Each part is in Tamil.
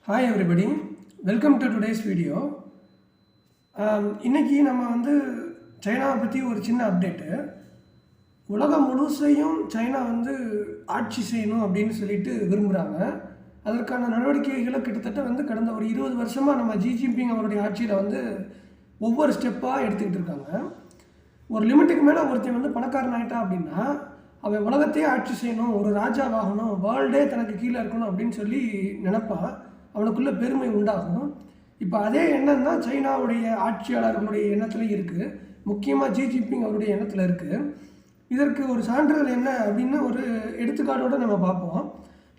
Hi everybody, welcome to today's video. இன்னைக்கு நம்ம சைனாவை பற்றி ஒரு சின்ன அப்டேட்டு. உலகம் முழுசையும் சைனா ஆட்சி செய்யணும் அப்படின்னு சொல்லிட்டு விரும்புகிறாங்க. அதற்கான நடவடிக்கைகளை கிட்டத்தட்ட கடந்த ஒரு 20 வருஷமாக நம்ம ஜிபிங் அவருடைய ஆட்சியில் ஒவ்வொரு ஸ்டெப்பாக எடுத்துக்கிட்டு இருக்காங்க. ஒரு லிமிட்டுக்கு மேலே ஒருத்தன் பணக்காரன் ஆகிட்டா அப்படின்னா அவன் உலகத்தையே ஆட்சி செய்யணும், ஒரு ராஜாவாகணும், வேர்ல்டே தனக்கு கீழே இருக்கணும் அப்படின்னு சொல்லி நினைப்பான். அவனுக்குள்ளே பெருமை உண்டாகும். இப்போ அதே எண்ணம் தான் சைனாவுடைய ஆட்சியாளர்களுடைய எண்ணத்தில் இருக்குது. முக்கியமாக ஜிபிங் அவருடைய எண்ணத்தில் இருக்குது. இதற்கு ஒரு சான்றிதழ் என்ன அப்படின்னு ஒரு எடுத்துக்காட்டோடு நம்ம பார்ப்போம்.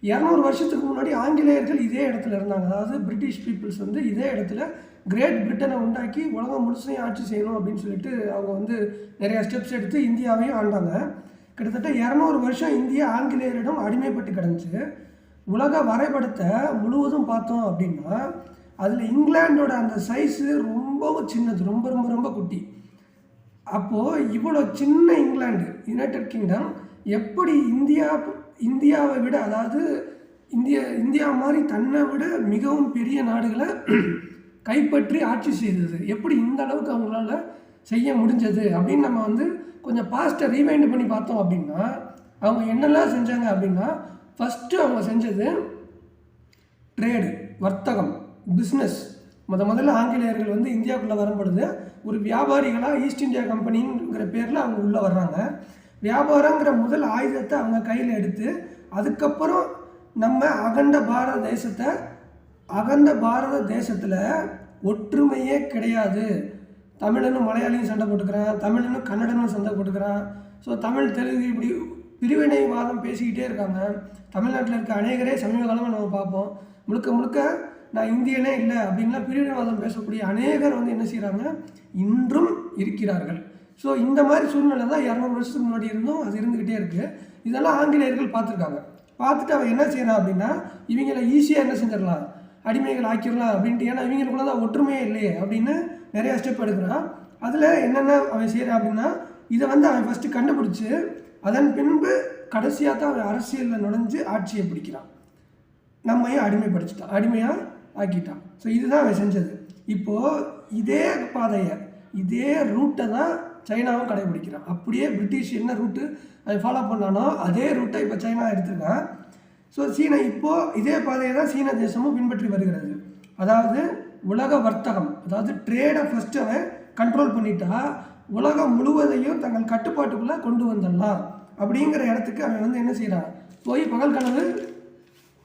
200 வருஷத்துக்கு முன்னாடி ஆங்கிலேயர்கள் இதே இடத்துல இருந்தாங்க. அதாவது பிரிட்டிஷ் பீப்புள்ஸ் இதே இடத்துல கிரேட் பிரிட்டனை உண்டாக்கி உலகம் முழுசையும் ஆட்சி செய்யணும் அப்படின்னு சொல்லிட்டு அவங்க நிறையா ஸ்டெப்ஸ் எடுத்து இந்தியாவையும் ஆண்டாங்க. கிட்டத்தட்ட 200 வருஷம் இந்தியா ஆங்கிலேயரிடம் அடிமைப்பட்டு கிடந்துச்சு. உலக வரைபடத்தை முழுவதும் பார்த்தோம் அப்படின்னா அதில் இங்கிலாண்டோட அந்த சைஸு ரொம்பவும் சின்னது, ரொம்ப ரொம்ப ரொம்ப குட்டி. அப்போது இவ்வளோ சின்ன இங்கிலாந்து, யுனைடெட் கிங்டம் எப்படி இந்தியாவை விட, அதாவது இந்தியா மாதிரி தன்னை விட மிகவும் பெரிய நாடுகளை கைப்பற்றி ஆட்சி செய்தது, எப்படி இந்த அளவுக்கு அவங்களால செய்ய முடிஞ்சது அப்படின்னு நம்ம கொஞ்சம் பாஸ்ட்டை ரீவைண்ட் பண்ணி பார்த்தோம் அப்படின்னா அவங்க என்னெல்லாம் செஞ்சாங்க அப்படின்னா, ஃபஸ்ட்டு அவங்க செஞ்சது ட்ரேடு, வர்த்தகம், பிஸ்னஸ். முதல்ல ஆங்கிலேயர்கள் இந்தியாவுக்குள்ளே வரும்பொழுது ஒரு வியாபாரிகளாக ஈஸ்ட் இந்தியா கம்பெனிங்கிற பேரில் அவங்க உள்ளே வர்றாங்க. வியாபாரங்கிற முதல் ஆயுதத்தை அவங்க கையில் எடுத்து அதுக்கப்புறம் நம்ம அகண்ட பாரத தேசத்தில் ஒற்றுமையே கிடையாது. தமிழனும் மலையாளியும் சண்டை போட்டுக்கிறான், தமிழனும் கன்னடனும் சண்டை போட்டுக்கிறான். ஸோ தமிழ் தெலுங்கு இப்படி பிரிவினைவாதம் பேசிக்கிட்டே இருக்காங்க. தமிழ்நாட்டில் இருக்க அநேகரே சமீப காலமாக நம்ம பார்ப்போம். முழுக்க நான் இந்தியனே இல்லை அப்படின்லாம் பிரிவினைவாதம் பேசக்கூடிய அநேகர் என்ன செய்கிறாங்க, இன்றும் இருக்கிறார்கள். ஸோ இந்த மாதிரி சூழ்நிலை தான் 200 வருஷத்துக்கு முன்னாடி இருந்தும் அது இருந்துக்கிட்டே இருக்குது. இதெல்லாம் ஆங்கிலேயர்கள் பார்த்துருக்காங்க. பார்த்துட்டு அவன் என்ன செய்யறான் அப்படின்னா, இவங்களை ஈஸியாக என்ன செஞ்சிடலாம், அடிமைகள் ஆக்கிடலாம் அப்படின்ட்டு. ஏன்னா இவங்களுக்குள்ள தான் ஒற்றுமையே இல்லையே அப்படின்னு நிறையா ஸ்டெப் எடுக்கிறான். அதில் என்னென்ன அவன் செய்கிறான் அப்படின்னா, இதை அவன் ஃபஸ்ட்டு கண்டுபிடிச்சி அதன் பின்பு கடைசியாக தான் அவன் அரசியலில் நுழைஞ்சு ஆட்சியை பிடிக்கிறான். நம்மையும் அடிமையாக ஆக்கிட்டான். ஸோ இதுதான் அவன் செஞ்சது. இப்போது இதே பாதையை, இதே ரூட்டை தான் சைனாவும் கடைபிடிக்கிறான். அப்படியே பிரிட்டிஷ் என்ன ரூட்டு அவன் ஃபாலோ பண்ணானோ அதே ரூட்டை இப்போ சைனா எடுத்திருக்கான். ஸோ சீனா இப்போது இதே பாதையை தான் சீன தேசமும் பின்பற்றி வருகிறது. அதாவது உலக வர்த்தகம், அதாவது ட்ரேடை ஃபஸ்ட்டு அவன் கண்ட்ரோல் பண்ணிட்டா உலகம் முழுவதையும் தங்கள் கட்டுப்பாட்டுக்குள்ளே கொண்டு வந்துடலாம் அப்படிங்கிற இடத்துக்கு அவன் என்ன செய்கிறான், போய் பகல் கனவு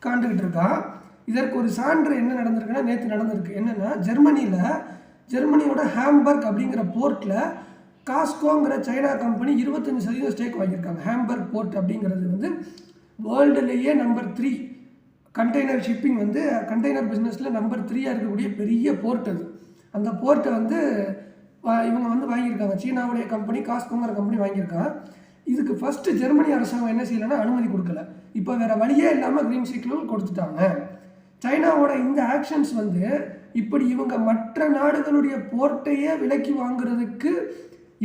காண்டுக்கிட்டு இருக்கான். இதற்கு ஒரு சான்று என்ன நடந்திருக்குன்னா, நேற்று நடந்திருக்கு. என்னென்னா, ஜெர்மனியோட ஹாம்பர்க் அப்படிங்கிற போர்ட்டில் காஸ்கோங்கிற சைனா கம்பெனி 25% ஸ்டேக் வாங்கியிருக்காங்க. ஹாம்பர்க் போர்ட் அப்படிங்கிறது வேர்ல்டுலேயே நம்பர் 3 கண்டெய்னர் ஷிப்பிங் கண்டெய்னர் பிஸ்னஸில் நம்பர் 3 இருக்கக்கூடிய பெரிய போர்ட் அது. அந்த போர்ட்டை இவங்க வாங்கியிருக்காங்க. சீனாவுடைய கம்பெனி காஸ்கோங்கிற கம்பெனி வாங்கியிருக்காங்க. இதுக்கு ஃபஸ்ட்டு ஜெர்மனி அரசாங்கம் என்ன செய்யலைன்னா அனுமதி கொடுக்கல. இப்போ வேறு வழியே இல்லாமல் க்ரீன் சிக்னல் கொடுத்துட்டாங்க. சைனாவோட இந்த ஆக்ஷன்ஸ் இப்படி இவங்க மற்ற நாடுகளுடைய போர்ட்டையே விலக்கி வாங்குறதுக்கு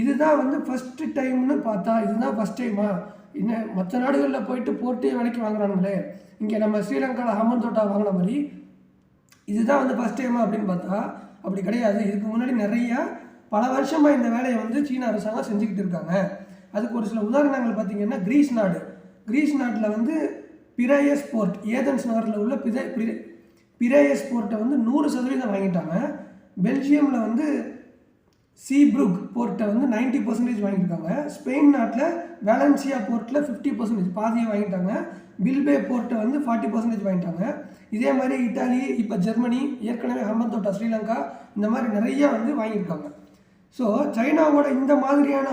இதுதான் ஃபஸ்ட்டு டைம்னு பார்த்தா இதுதான் ஃபஸ்ட் டைமா? இன்னும் மற்ற நாடுகளில் போயிட்டு போர்ட்டையே விலைக்கு வாங்குறாங்களே, இங்கே நம்ம ஸ்ரீலங்காவில் ஹம்மன் தோட்டா வாங்கின மாதிரி இதுதான் ஃபஸ்ட் டைமா அப்படின்னு பார்த்தா அப்படி கிடையாது. இதுக்கு முன்னாடி நிறையா பல வருஷமாக இந்த வேலையை சீன அரசாங்கம் செஞ்சுக்கிட்டு இருக்காங்க. அதுக்கு ஒரு சில உதாரணங்கள் பார்த்திங்கன்னா, கிரீஸ் நாட்டில் பிரேயஸ் போர்ட், ஏதென்ஸ் நகரில் உள்ள பிரேயஸ் போர்ட்டை 100% வாங்கிட்டாங்க. பெல்ஜியமில் சீப்ரூக் போர்ட்டை 90% வாங்கியிருக்காங்க. ஸ்பெயின் நாட்டில் வேலன்சியா போர்ட்டில் 50% பாதியை வாங்கிட்டாங்க. பில்பே போர்ட்டை 40% வாங்கிட்டாங்க. இதே மாதிரி இட்டாலி, இப்போ ஜெர்மனி, ஏற்கனவே ஹம்பன் தோட்டா ஸ்ரீலங்கா, இந்த மாதிரி நிறையா வாங்கியிருக்காங்க. ஸோ சைனாவோட இந்த மாதிரியான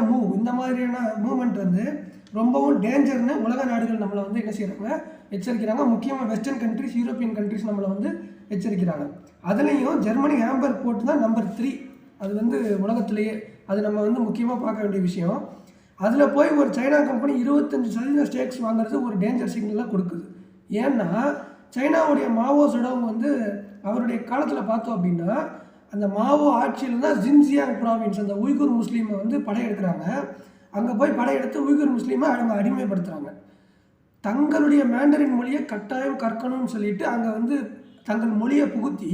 மூவ்மெண்ட் ரொம்பவும் டேஞ்சர்னு உலக நாடுகள் நம்மளை என்ன செய்கிறாங்க, எச்சரிக்கிறாங்க. முக்கியமாக வெஸ்டர்ன் கண்ட்ரிஸ், யூரோப்பியன் கண்ட்ரிஸ் நம்மளை எச்சரிக்கிறாங்க. அதுலேயும் ஜெர்மனி ஹாம்பர்க் போர்ட் தான் நம்பர் 3. அது உலகத்திலேயே அது நம்ம முக்கியமாக பார்க்க வேண்டிய விஷயம். அதில் போய் ஒரு சைனா கம்பெனி 25% ஸ்டேக்ஸ் வாங்குறது ஒரு டேஞ்சர் சிக்னலாக கொடுக்குது. ஏன்னா சைனாவுடைய மாவோ செடோங் அவருடைய காலத்தில் பார்த்தோம் அப்படின்னா, அந்த மாவோ ஆட்சியில் தான் ஜின்ஜியாங் ப்ராவின்ஸ், அந்த உய்குர் முஸ்லீமை படையெடுக்கிறாங்க. அங்கே போய் படையெடுத்து உய்குர் முஸ்லீமை அவங்க அடிமைப்படுத்துகிறாங்க. தங்களுடைய மேண்டரின் மொழியை கட்டாயம் கற்கணும்னு சொல்லிட்டு அங்கே தங்கள் மொழியை புகுத்தி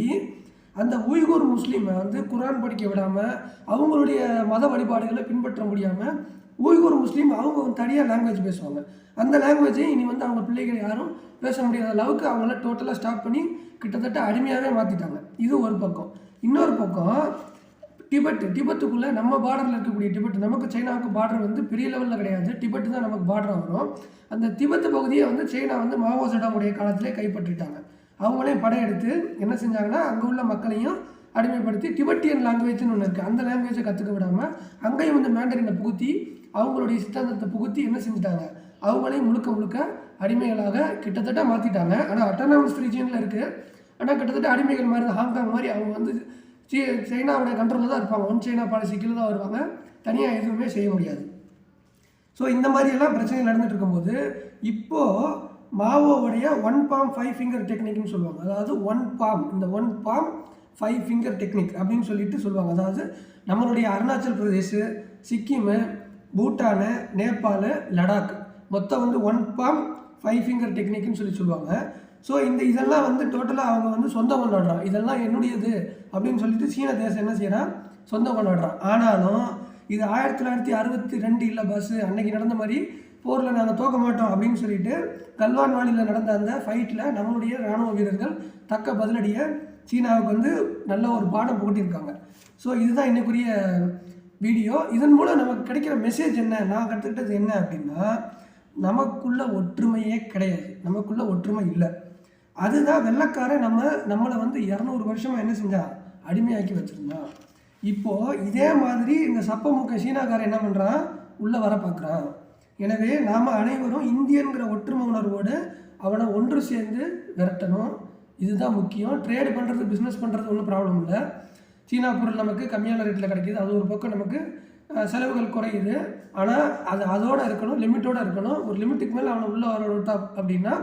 அந்த உய்கூர் முஸ்லீமை வந்து குரான் படிக்க விடாமல் அவங்களுடைய மத வழிபாடுகளை பின்பற்ற முடியாமல் உய்கூர் முஸ்லீம் அவங்க தனியாக லாங்குவேஜ் பேசுவாங்க. அந்த லாங்குவேஜை இனி வந்து அவங்க பிள்ளைகள் யாரும் பேச முடியாத அளவுக்கு அவங்கள டோட்டலாக ஸ்டாப் பண்ணி கிட்டத்தட்ட அடிமையாகவே மாற்றிட்டாங்க. இது ஒரு பக்கம். இன்னொரு பக்கம் டிபெட்டுக்குள்ளே நம்ம பார்டரில் இருக்கக்கூடிய டிபெட், நமக்கு சைனாவுக்கு பார்டர் வந்து பெரிய லெவலில் கிடையாது, டிபெட்டு தான் நமக்கு பார்டராக வரும். அந்த திபெத்து பகுதியை வந்து சைனா வந்து மாவோ செடாமுடைய காலத்திலே கைப்பற்றிட்டாங்க. அவங்களே படையெடுத்து என்ன செஞ்சாங்கன்னா அங்கே உள்ள மக்களையும் அடிமைப்படுத்தி டிபெட்டியன் லாங்குவேஜ்னு ஒன்று இருக்குது, அந்த லாங்குவேஜை கற்றுக்க விடாமல் அங்கேயும் வந்து மேண்டரினை புகுத்தி அவங்களுடைய சித்தாந்தத்தை புகுத்தி என்ன செஞ்சுட்டாங்க, அவங்களையும் முழுக்க அடிமைகளாக கிட்டத்தட்ட மாற்றிட்டாங்க. ஆனால் அட்டானமஸ் ரீஜியனில் இருக்குது, ஆனால் கிட்டத்தட்ட அடிமைகள் மாதிரி தான். ஹாங்காங் மாதிரி அவங்க வந்து சைனாவுடைய கண்ட்ரோலில் தான் இருப்பாங்க, ஒன் சைனா பாலிசி கீழே தான் வருவாங்க, தனியாக எதுவுமே செய்ய முடியாது. ஸோ இந்த மாதிரியெல்லாம் பிரச்சனைகள் நடந்துகிட்டு இருக்கும்போது இப்போது மாவோவுடைய 1 palm 5 finger டெக்னிக்னு சொல்லுவாங்க. அதாவது 1 palm, இந்த 1 palm 5 finger டெக்னிக் அப்படின்னு சொல்லிட்டு சொல்லுவாங்க. அதாவது நம்மளுடைய அருணாச்சல் பிரதேஷ், சிக்கிமு, பூட்டானு, நேபாள், லடாக் மொத்தம் வந்து 1 palm 5 finger டெக்னிக்னு சொல்லுவாங்க. ஸோ இதெல்லாம் வந்து டோட்டலாக அவங்க வந்து சொந்தம் கொண்டாடுறான், இதெல்லாம் என்னுடையது அப்படின்னு சொல்லிட்டு சீன தேசம் என்ன செய்யறான், சொந்தம் கொண்டாடுறான். ஆனாலும் இது 1962 இல்லை பஸ்ஸு அன்னைக்கு நடந்த மாதிரி போரில் நாங்கள் தோக்க மாட்டோம் அப்படின்னு சொல்லிட்டு கல்வான் வாலியில் நடந்த அந்த ஃபைட்டில் நம்மளுடைய இராணுவ வீரர்கள் தக்க பதிலடியை சீனாவுக்கு வந்து நல்ல ஒரு பாடம் புகட்டியிருக்காங்க. ஸோ இதுதான் இன்னைக்குரிய வீடியோ. இதன் மூலம் நமக்கு கிடைக்கிற மெசேஜ் என்ன, நான் கற்றுக்கிட்டது என்ன அப்படின்னா, நமக்குள்ள ஒற்றுமையே கிடையாது, நமக்குள்ள ஒற்றுமை இல்லை. அதுதான் வெள்ளைக்காரன் நம்மளை வந்து 200 வருஷமாக என்ன செஞ்சான், அடிமையாக்கி வச்சுருந்தான். இப்போது இதே மாதிரி இந்த சப்பமுக்க சீனாக்காரன் என்ன பண்ணுறான், உள்ளே வர பார்க்குறான். எனவே நாம் அனைவரும் இந்தியன்கிற ஒற்றுமை உணர்வோடு அவனை ஒன்று சேர்ந்து விரட்டணும். இதுதான் முக்கியம். ட்ரேடு பண்ணுறது, பிஸ்னஸ் பண்ணுறது ஒன்றும் ப்ராப்ளம் இல்லை. சீனா பொருள் நமக்கு கம்மியான ரேட்டில் கிடைக்கிது, அது ஒரு பக்கம் நமக்கு செலவுகள் குறையுது. ஆனால் அதோடு இருக்கணும், லிமிட்டோடு இருக்கணும். ஒரு லிமிட்டுக்கு மேலே அவனை உள்ளே வர விட்டா அப்படின்னா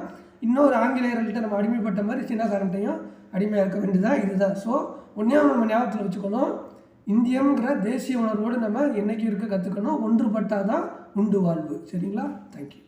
இன்னொரு ஆங்கிலேயர்கள்ட்ட நம்ம அடிமைப்பட்ட மாதிரி சீனாக்காரன்ட்டையும் அடிமையாக இருக்க வேண்டியதான். இதுதான். ஸோ ஒன்றையும் நம்ம ஞாபகத்தில் வச்சுக்கணும், இந்தியங்கிற தேசிய உணர்வோடு நம்ம என்றைக்கு இருக்க கற்றுக்கணும். ஒன்றுபட்டால் தான் உண்டு வாழ்வு. சரிங்களா? தேங்க்யூ.